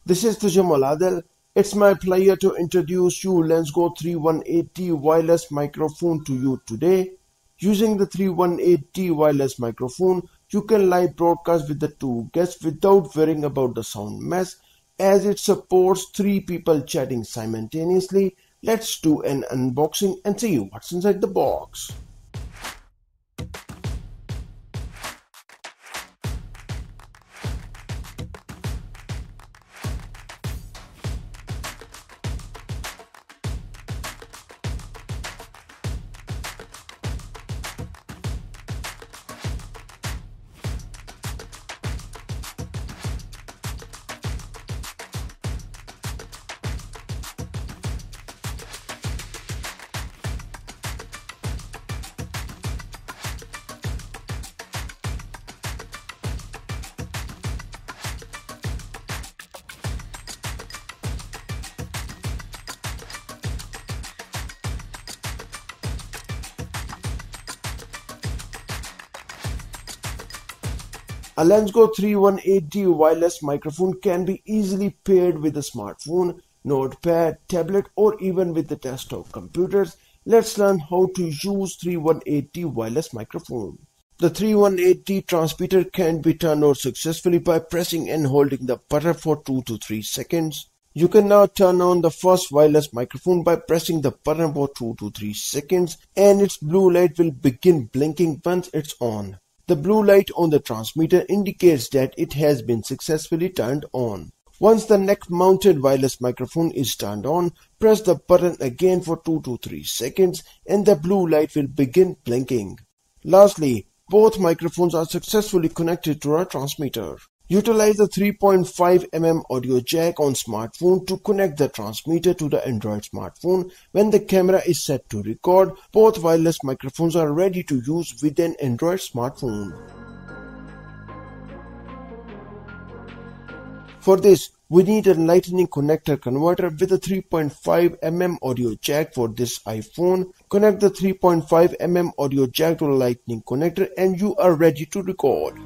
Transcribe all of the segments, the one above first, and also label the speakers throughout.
Speaker 1: This is Tujamal Adel. It's my pleasure to introduce you LENSGO 318D wireless microphone to you today. Using the 318D wireless microphone, you can live broadcast with the two guests without worrying about the sound mess, as it supports 3 people chatting simultaneously. Let's do an unboxing and see what's inside the box. A LENSGO 318D wireless microphone can be easily paired with a smartphone, notepad, tablet, or even with the desktop computers. Let's learn how to use 318D wireless microphone. The 318D transmitter can be turned on successfully by pressing and holding the button for 2 to 3 seconds. You can now turn on the first wireless microphone by pressing the button for 2 to 3 seconds, and its blue light will begin blinking once it's on. The blue light on the transmitter indicates that it has been successfully turned on. Once the neck-mounted wireless microphone is turned on, press the button again for 2 to 3 seconds and the blue light will begin blinking. Lastly, both microphones are successfully connected to our transmitter. Utilize the 3.5mm audio jack on smartphone to connect the transmitter to the Android smartphone. When the camera is set to record, both wireless microphones are ready to use with an Android smartphone. For this, we need a lightning connector converter with a 3.5mm audio jack for this iPhone. Connect the 3.5mm audio jack to the lightning connector and you are ready to record.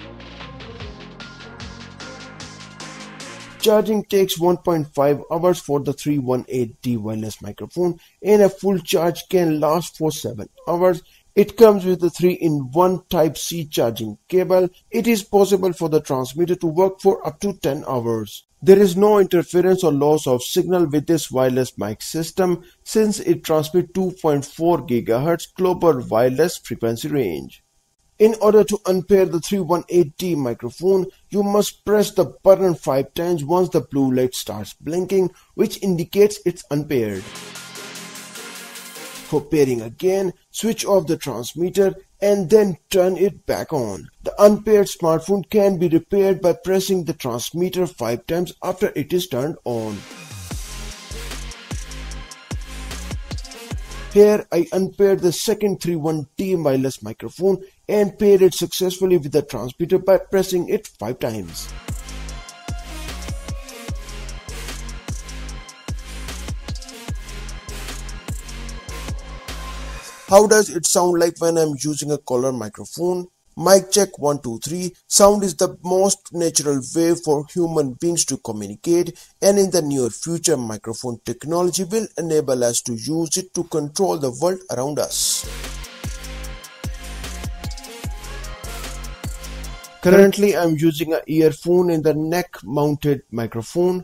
Speaker 1: Charging takes 1.5 hours for the 318D wireless microphone and a full charge can last for 7 hours. It comes with a 3-in-1 Type-C charging cable. It is possible for the transmitter to work for up to 10 hours. There is no interference or loss of signal with this wireless mic system since it transmits 2.4 GHz global wireless frequency range. In order to unpair the 318D microphone, you must press the button 5 times once the blue light starts blinking, which indicates it's unpaired. For pairing again, switch off the transmitter and then turn it back on. The unpaired smartphone can be repaired by pressing the transmitter 5 times after it is turned on. Here I unpaired the second 318D wireless microphone and paired it successfully with the transmitter by pressing it 5 times. How does it sound like when I'm using a collar microphone? Mic check 1 2 3. Sound is the most natural way for human beings to communicate, and in the near future microphone technology will enable us to use it to control the world around us. Currently I'm using an earphone in the neck mounted microphone.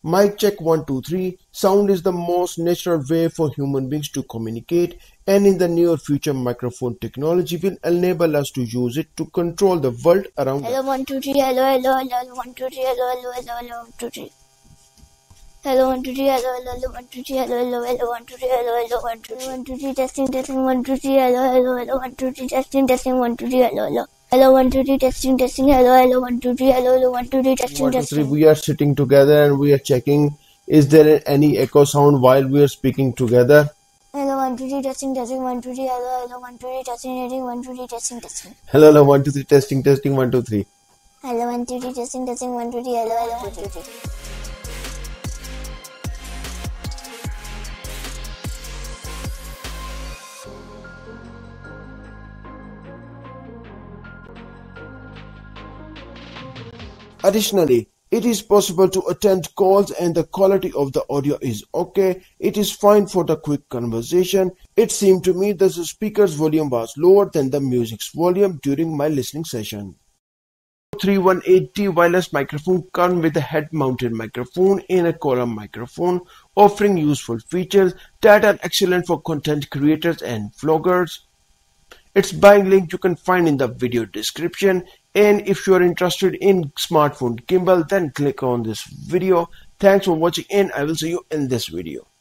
Speaker 1: Mic check 1 2 3. Sound is the most natural way for human beings to communicate, and in the near future microphone technology will enable us to use it to control the world around us.
Speaker 2: Hello 1 2 3, hello hello hello 1 2 3, hello hello hello hello 1 2 3. Hello 1 2 3, hello hello 1 2 3, hello hello hello 1 2 3, hello hello 1 2 3, 1 2 3, testing testing 1 2 3, hello hello hello 1 2 3, testing testing 1 2 3, hello hello. Hello 1 2 3, testing testing, hello hello 1 2 3, hello hello 1 2 3, testing
Speaker 1: 1 2 3.
Speaker 2: testing.
Speaker 1: We are sitting together and we are checking is there any echo sound while we are speaking together.
Speaker 2: Hello 1 2 3, testing testing 1 2 3, hello hello 1 2 3, testing testing 1 2 3, testing testing.
Speaker 1: Hello hello 1 2 3, testing testing 1 2 3.
Speaker 2: Hello 1 2 3, testing testing 1 2 3, hello hello 1 2 3.
Speaker 1: Additionally, It is possible to attend calls and the quality of the audio is okay. It is fine for the quick conversation. It seemed to me that the speaker's volume was lower than the music's volume during my listening session. 318D wireless microphone comes with a head-mounted microphone and a column microphone, offering useful features that are excellent for content creators and vloggers. Its buying link you can find in the video description, and if you are interested in smartphone gimbal, then click on this video. Thanks for watching and I will see you in this video.